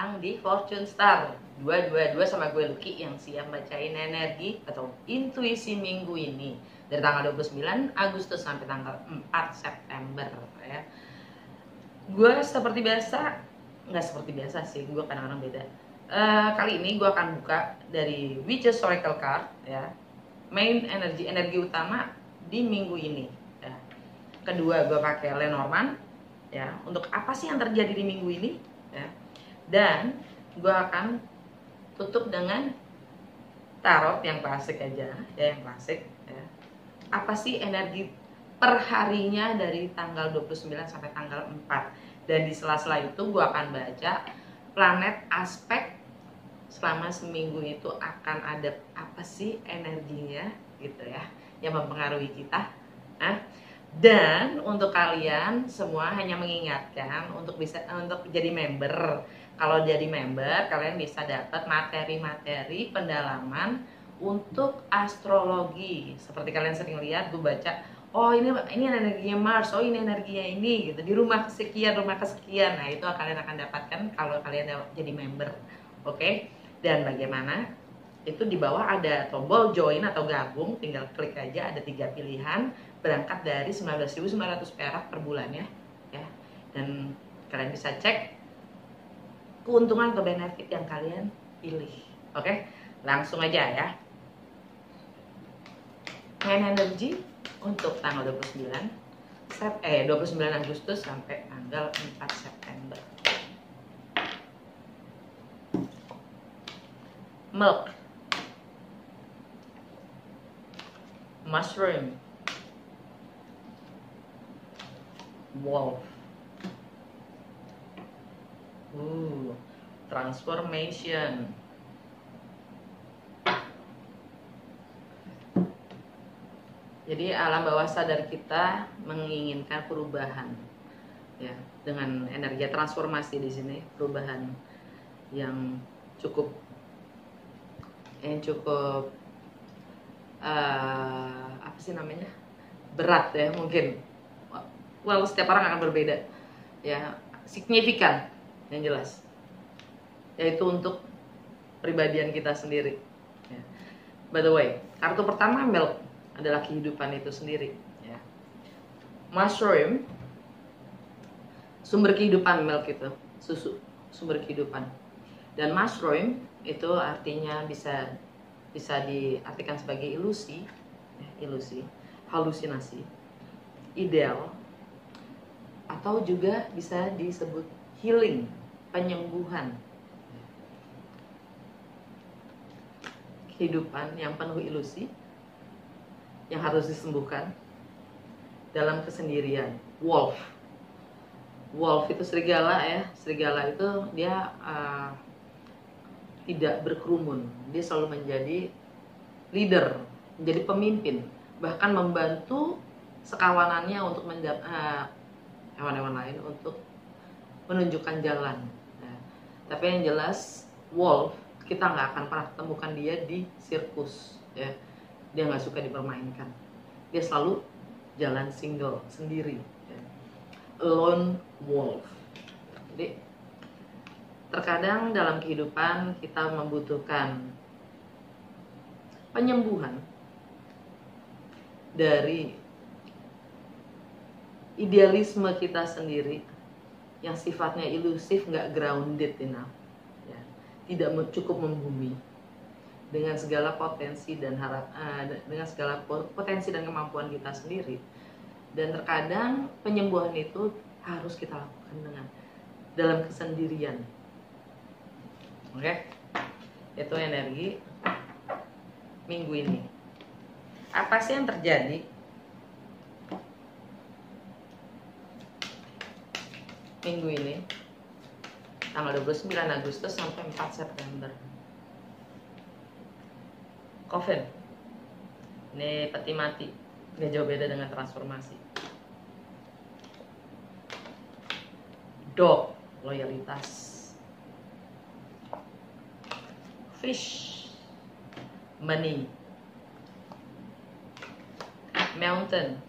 datang di Fortune Star 222 sama gue Lucky yang siap bacain energi atau intuisi minggu ini dari tanggal 29 Agustus sampai tanggal 4 September ya. Gue seperti biasa, nggak seperti biasa sih, gue kadang-kadang beda. Kali ini gue akan buka dari Witches Oracle Card ya, main energi utama di minggu ini ya. Kedua gue pakai Lenormand ya, untuk apa sih yang terjadi di minggu ini ya. Dan gue akan tutup dengan tarot yang klasik aja ya, yang klasik ya. Apa sih energi perharinya dari tanggal 29 sampai tanggal 4. Dan di sela-sela itu gue akan baca planet aspek selama seminggu itu akan ada apa sih energinya gitu ya, yang mempengaruhi kita. Dan untuk kalian semua hanya mengingatkan untuk jadi member. Kalau jadi member kalian bisa dapat materi-materi pendalaman untuk astrologi. Seperti kalian sering lihat gue baca, oh ini energinya Mars, oh ini energinya ini gitu, di rumah kesekian, rumah kesekian. Nah itu kalian akan dapatkan kalau kalian jadi member. Oke? Dan bagaimana? Itu di bawah ada tombol join atau gabung, tinggal klik aja, ada 3 pilihan, berangkat dari 19.900 perak per bulannya ya. Dan kalian bisa cek keuntungan atau benefit yang kalian pilih. Oke? Langsung aja ya. Main energi untuk tanggal 29 Agustus sampai tanggal 4 September. Milk, mushroom, wolf, transformation, jadi alam bawah sadar kita menginginkan perubahan ya, dengan energi transformasi di sini, perubahan yang cukup apa sih namanya, berat ya mungkin. Well, setiap orang akan berbeda ya, signifikan yang jelas, yaitu untuk pribadian kita sendiri ya. By the way, kartu pertama milk adalah kehidupan itu sendiri ya. Mushroom, sumber kehidupan. Milk itu susu, sumber kehidupan. Dan mushroom itu artinya bisa diartikan sebagai ilusi ya, ilusi, halusinasi, ideal, atau juga bisa disebut healing, penyembuhan. Kehidupan yang penuh ilusi yang harus disembuhkan dalam kesendirian. Wolf itu serigala ya. Serigala itu dia tidak berkerumun, dia selalu menjadi leader, menjadi pemimpin, bahkan membantu sekawanannya untuk hewan-hewan lain untuk menunjukkan jalan ya. Tapi yang jelas wolf, kita nggak akan pernah temukan dia di sirkus ya. Dia nggak suka dipermainkan, dia selalu jalan single, sendiri ya. Lone wolf. Jadi terkadang dalam kehidupan kita membutuhkan penyembuhan dari idealisme kita sendiri yang sifatnya ilusif, nggak grounded enough ya. Tidak cukup membumi dengan segala potensi dan dengan segala potensi dan kemampuan kita sendiri. Dan terkadang penyembuhan itu harus kita lakukan dalam kesendirian. Oke, itu energi minggu ini. Apa sih yang terjadi minggu ini tanggal 29 Agustus sampai 4 September? Coven, ini peti mati, gak jauh beda dengan transformasi. Dog, loyalitas. Fish, money. Mountain,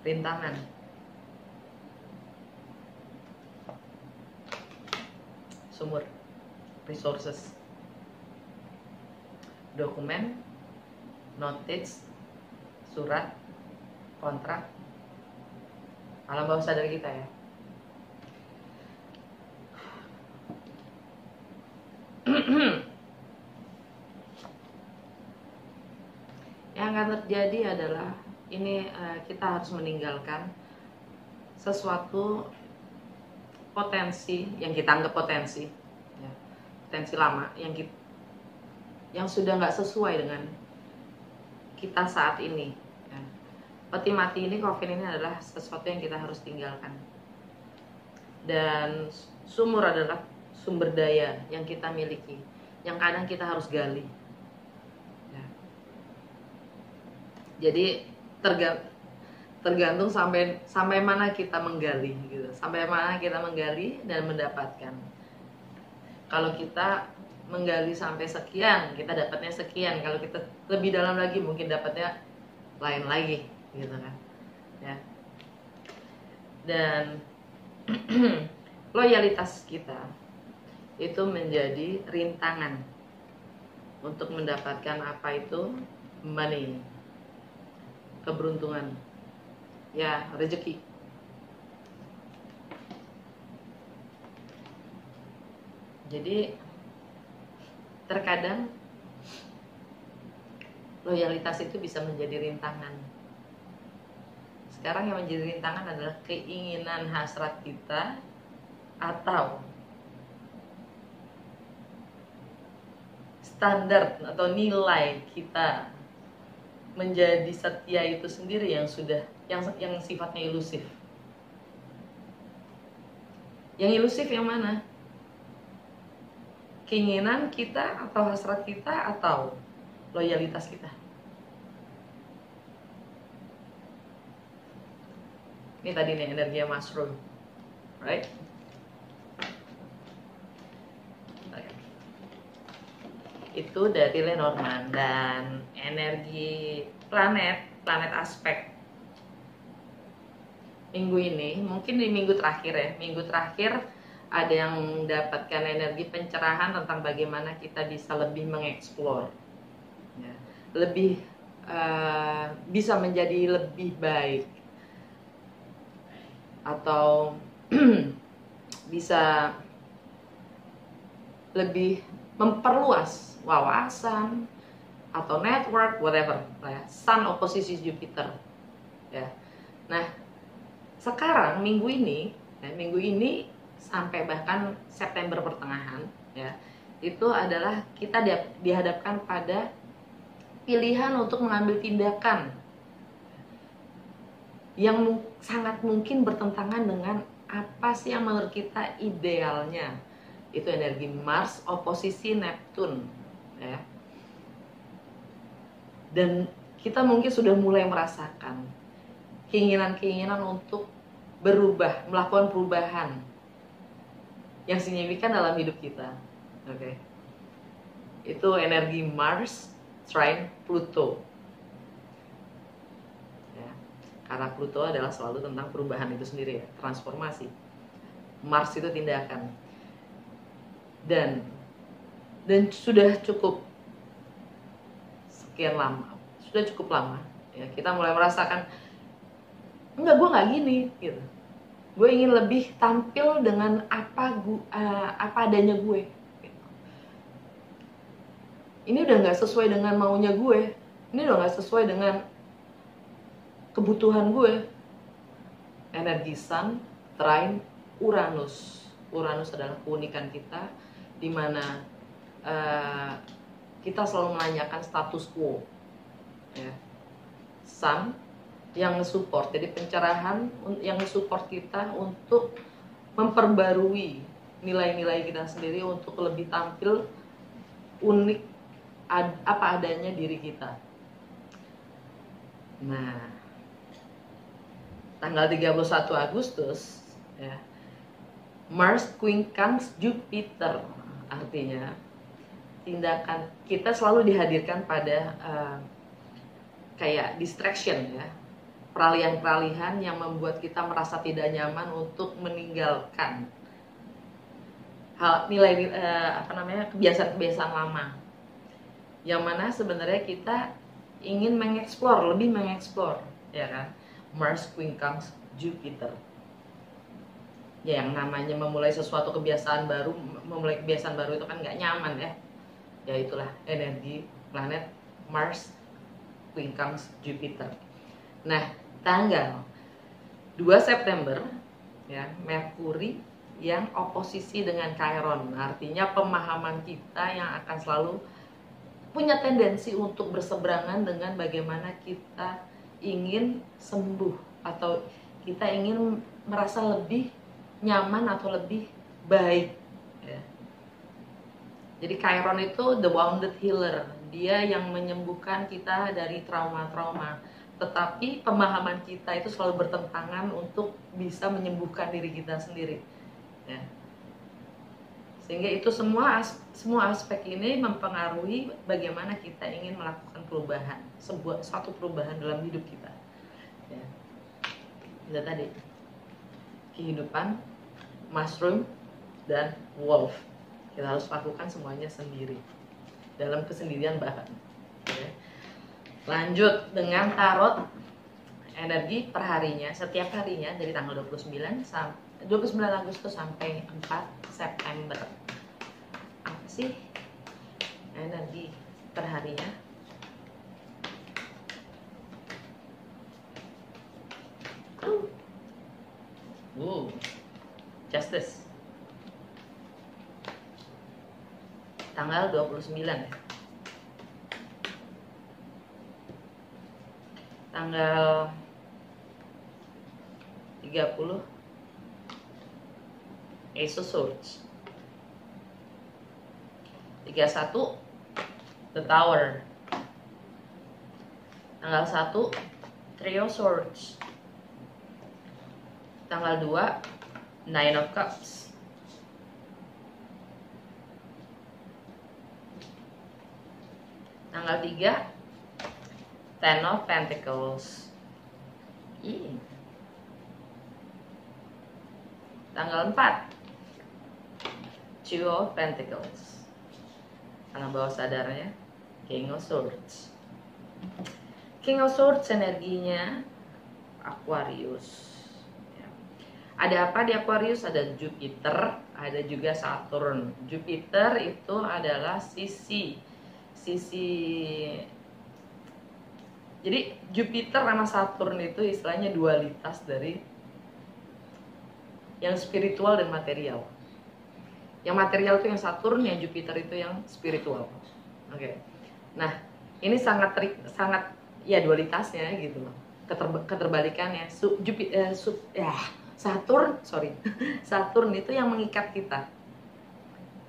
rintangan. Sumur, resources, dokumen, notice, surat, kontrak, alam bawah sadar kita ya. Yang akan terjadi adalah ini kita harus meninggalkan sesuatu potensi yang kita anggap potensi, ya, potensi lama yang sudah nggak sesuai dengan kita saat ini. Ya. Peti mati ini, coffin ini adalah sesuatu yang kita harus tinggalkan. Dan sumur adalah sumber daya yang kita miliki, yang kadang kita harus gali. Ya. Jadi tergantung sampai mana kita menggali, gitu. Sampai mana kita menggali dan mendapatkan. Kalau kita menggali sampai sekian, kita dapatnya sekian. Kalau kita lebih dalam lagi, mungkin dapatnya lain lagi, gitu kan? Ya. Dan loyalitas kita itu menjadi rintangan untuk mendapatkan apa itu money, keberuntungan, ya, rezeki. Jadi terkadang loyalitas itu bisa menjadi rintangan. Sekarang yang menjadi rintangan adalah keinginan hasrat kita atau standar atau nilai kita menjadi setia itu sendiri yang sifatnya ilusif. Yang ilusif yang mana? Keinginan kita atau hasrat kita atau loyalitas kita? Ini tadi nih energi mushroom, right? Itu dari Lenormand. Dan energi planet aspek minggu ini, mungkin di minggu terakhir ada yang mendapatkan energi pencerahan tentang bagaimana kita bisa lebih mengeksplor, ya, lebih bisa menjadi lebih baik, atau bisa lebih memperluas wawasan atau network, whatever, ya. Sun oposisi Jupiter, ya. Nah, sekarang minggu ini sampai bahkan September pertengahan, ya, itu adalah kita dihadapkan pada pilihan untuk mengambil tindakan yang sangat mungkin bertentangan dengan apa sih yang menurut kita idealnya. Itu energi Mars oposisi Neptune, ya. Dan kita mungkin sudah mulai merasakan keinginan untuk berubah, melakukan perubahan yang signifikan dalam hidup kita. Oke. Itu energi Mars trine Pluto. Ya. Karena Pluto adalah selalu tentang perubahan itu sendiri, ya, transformasi. Mars itu tindakan. Dan sudah cukup sekian lama, ya, kita mulai merasakan enggak, gue nggak gini, gitu. Gue ingin lebih tampil dengan apa adanya gue. Ini udah nggak sesuai dengan maunya gue. Ini udah nggak sesuai dengan kebutuhan gue. Energi Sun trine Uranus. Uranus adalah keunikan kita, di mana kita selalu menanyakan status quo, ya. Sun yang support, jadi pencerahan yang support kita untuk memperbarui nilai-nilai kita sendiri, untuk lebih tampil unik, apa adanya diri kita. Nah, tanggal 31 Agustus, ya, Mars quincunx Jupiter, artinya tindakan kita selalu dihadirkan pada kayak distraction, ya, peralihan-peralihan yang membuat kita merasa tidak nyaman untuk meninggalkan nilai kebiasaan-kebiasaan lama, yang mana sebenarnya kita ingin lebih mengeksplor, ya kan? Mars quincunx Jupiter. Ya, yang namanya memulai kebiasaan baru itu kan nggak nyaman ya. Ya itulah energi planet Mars quincunx Jupiter. Nah, tanggal 2 September ya, Merkuri yang oposisi dengan Chiron. Artinya pemahaman kita yang akan selalu punya tendensi untuk berseberangan dengan bagaimana kita ingin sembuh atau kita ingin merasa lebih nyaman atau lebih baik ya. Jadi Chiron itu the wounded healer, dia yang menyembuhkan kita dari trauma-trauma, tetapi pemahaman kita itu selalu bertentangan untuk bisa menyembuhkan diri kita sendiri ya. Sehingga itu semua aspek ini mempengaruhi bagaimana kita ingin melakukan perubahan, suatu perubahan dalam hidup kita ya. Itu tadi kehidupan mushroom dan wolf, kita harus lakukan semuanya sendiri dalam kesendirian bahkan ya. Lanjut dengan tarot energi perharinya setiap harinya dari tanggal 29 Agustus sampai 4 September. Apa sih energi perharinya? Justice. Tanggal 29 ya. Tanggal 30 Ace of Swords. 31 The Tower. Tanggal 1 Trio Swords. Tanggal 2 Nine of Cups. Tanggal 3 Ten of Pentacles. Tanggal 4 Two of Pentacles. Tanggal bawah sadarnya King of Swords. King of Swords energinya Aquarius. Ada apa di Aquarius? Ada Jupiter, ada juga Saturn. Jupiter itu adalah sisi. Jadi Jupiter sama Saturn itu istilahnya dualitas dari yang spiritual dan material. Yang material itu yang Saturn, yang Jupiter itu yang spiritual. Oke. Nah, ini sangat ya dualitasnya gitu loh. Keterbalikannya. Saturn itu yang mengikat kita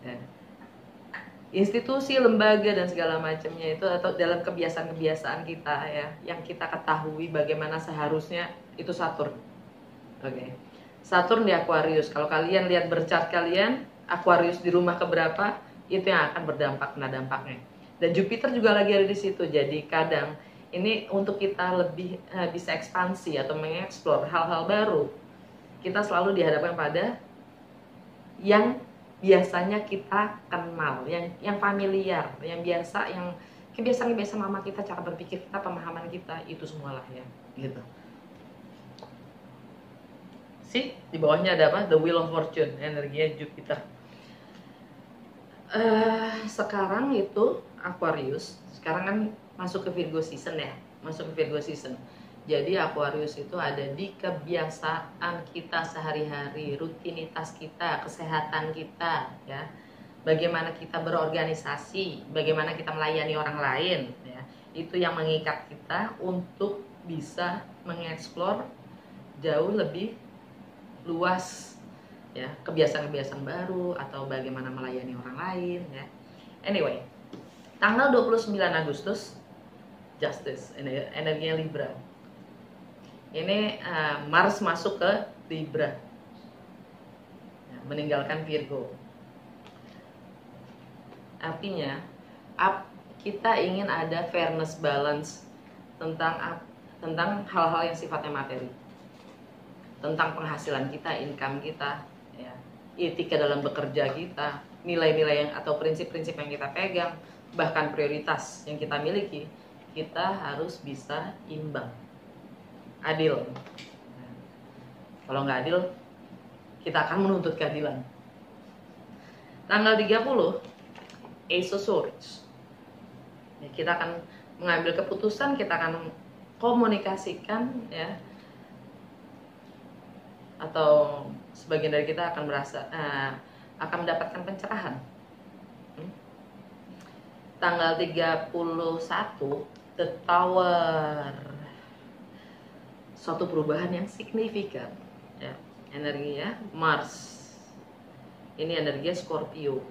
ya. Institusi, lembaga dan segala macamnya itu, atau dalam kebiasaan-kebiasaan kita ya, yang kita ketahui bagaimana seharusnya, itu Saturn. Oke. Saturn di Aquarius. Kalau kalian lihat bercat kalian, Aquarius di rumah keberapa, itu yang akan berdampak, kena dampaknya. Dan Jupiter juga lagi ada di situ. Jadi kadang ini untuk kita lebih bisa ekspansi atau mengeksplor hal-hal baru, kita selalu dihadapkan pada yang biasanya kita kenal, yang familiar, yang biasa, yang kebiasaan-kebiasaan lama kita, cara berpikir kita, pemahaman kita, itu semualah ya, gitu. Di bawahnya ada apa? The Wheel of Fortune, energinya Jupiter. Sekarang itu Aquarius, sekarang kan masuk ke Virgo season ya, Jadi Aquarius itu ada di kebiasaan kita sehari-hari, rutinitas kita, kesehatan kita ya. Bagaimana kita berorganisasi, bagaimana kita melayani orang lain ya. Itu yang mengikat kita untuk bisa mengeksplor jauh lebih luas ya, kebiasaan-kebiasaan baru atau bagaimana melayani orang lain ya. Anyway, tanggal 29 Agustus Justice, energinya Libra. Ini Mars masuk ke Libra ya, meninggalkan Virgo. Artinya kita ingin ada fairness, balance tentang hal-hal yang sifatnya materi, tentang penghasilan kita, income kita ya. etika dalam bekerja kita, nilai-nilai yang atau prinsip-prinsip yang kita pegang, bahkan prioritas yang kita miliki, kita harus bisa imbang, adil. Kalau nggak adil, kita akan menuntut keadilan. Tanggal 30, Ace of Swords. Ya, kita akan mengambil keputusan, kita akan komunikasikan, ya, atau sebagian dari kita akan merasa akan mendapatkan pencerahan. Tanggal 31, The Tower. Suatu perubahan yang signifikan, ya. Energinya Mars. Ini energinya Scorpio.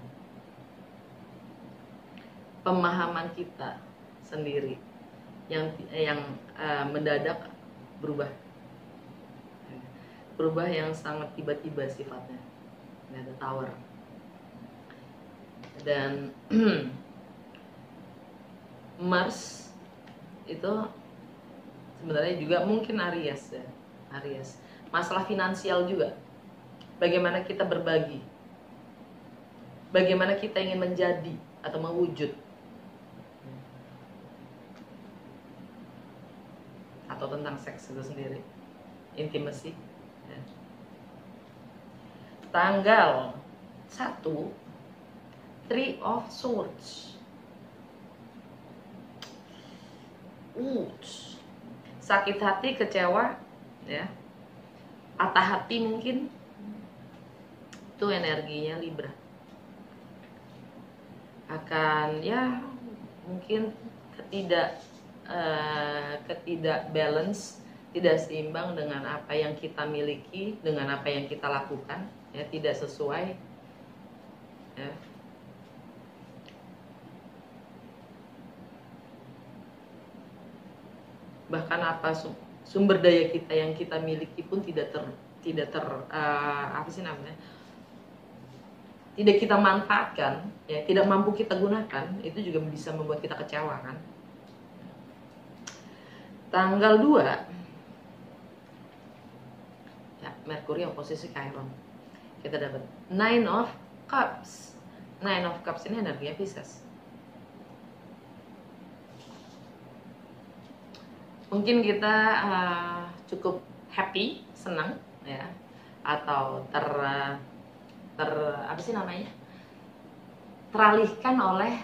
Pemahaman kita sendiri yang mendadak berubah. Berubah yang sangat tiba-tiba sifatnya. The Tower. Dan Mars itu sebenarnya juga mungkin Aries, ya. Aries. Masalah finansial juga. Bagaimana kita berbagi, bagaimana kita ingin menjadi atau mewujud, atau tentang seks itu sendiri, intimacy, ya. Tanggal 1, Three of Swords. Sakit hati, kecewa, ya, patah hati mungkin. Itu energinya Libra. Akan, ya, mungkin ketidak balance, tidak seimbang dengan apa yang kita miliki, dengan apa yang kita lakukan, ya, tidak sesuai, ya. Bahkan apa sumber daya kita yang kita miliki pun tidak kita manfaatkan, ya, tidak mampu kita gunakan, itu juga bisa membuat kita kecewa, kan. Tanggal 2, ya, Merkuri oposisi Chiron. Kita dapat Nine of Cups. Nine of Cups ini energinya Pisces. Mungkin kita cukup happy, senang, ya, atau teralihkan oleh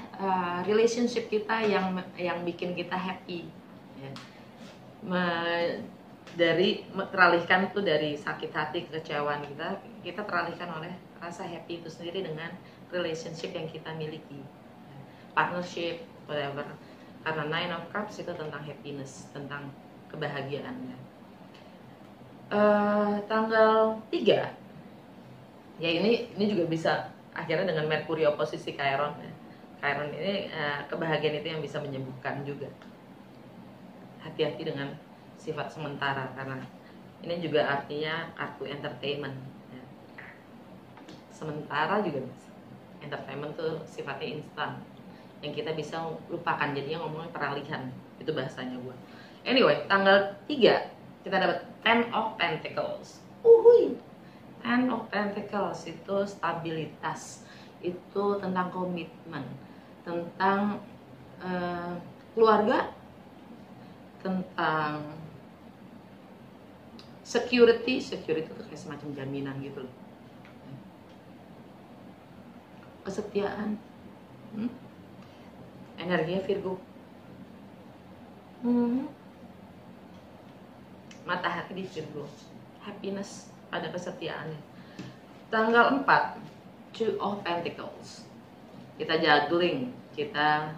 relationship kita yang bikin kita happy, ya. Teralihkan tuh dari sakit hati, kekecewaan kita teralihkan oleh rasa happy itu sendiri dengan relationship yang kita miliki, partnership, whatever. Karena Nine of Cups itu tentang happiness, tentang kebahagiaan, ya. Tanggal 3, ya, ini juga bisa akhirnya dengan Merkuri oposisi Chiron, ya. Chiron ini kebahagiaan itu yang bisa menyembuhkan juga. Hati-hati dengan sifat sementara, karena ini juga artinya kartu entertainment, ya. Sementara juga bisa. Entertainment tuh sifatnya instan, yang kita bisa lupakan, jadinya ngomongin peralihan, itu bahasanya gue. Anyway, tanggal 3 kita dapat Ten of Pentacles. Ten of Pentacles itu stabilitas, itu tentang komitmen, tentang keluarga, tentang security itu kayak semacam jaminan gitu loh. Kesetiaan, energinya Virgo. Matahari di Virgo, happiness pada kesetiaannya. Tanggal 4, Two of Pentacles. Kita juggling, kita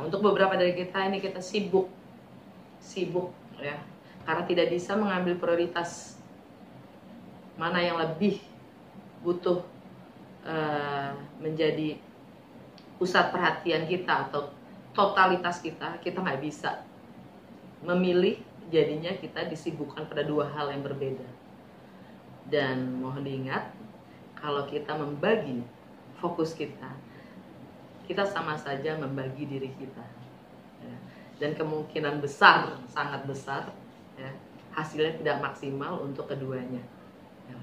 untuk beberapa dari kita ini kita sibuk, ya, karena tidak bisa mengambil prioritas mana yang lebih butuh menjadi pusat perhatian kita atau totalitas kita nggak bisa memilih, jadinya kita disibukkan pada dua hal yang berbeda. Dan mohon diingat, kalau kita membagi fokus kita sama saja membagi diri kita, ya. Dan kemungkinan besar, sangat besar, ya, hasilnya tidak maksimal untuk keduanya, ya.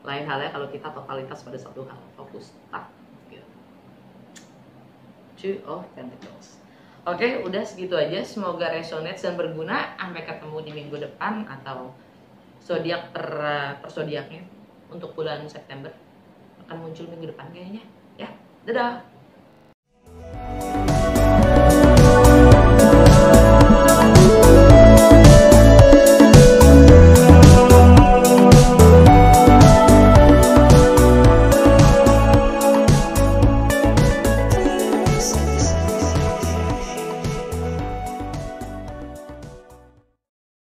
Lain halnya kalau kita totalitas pada satu hal, fokus tak gitu. Two of Pentacles. Oke, udah segitu aja. Semoga resonate dan berguna. Sampai ketemu di minggu depan atau zodiak per zodiaknya untuk bulan September akan muncul minggu depan kayaknya. Ya, dadah.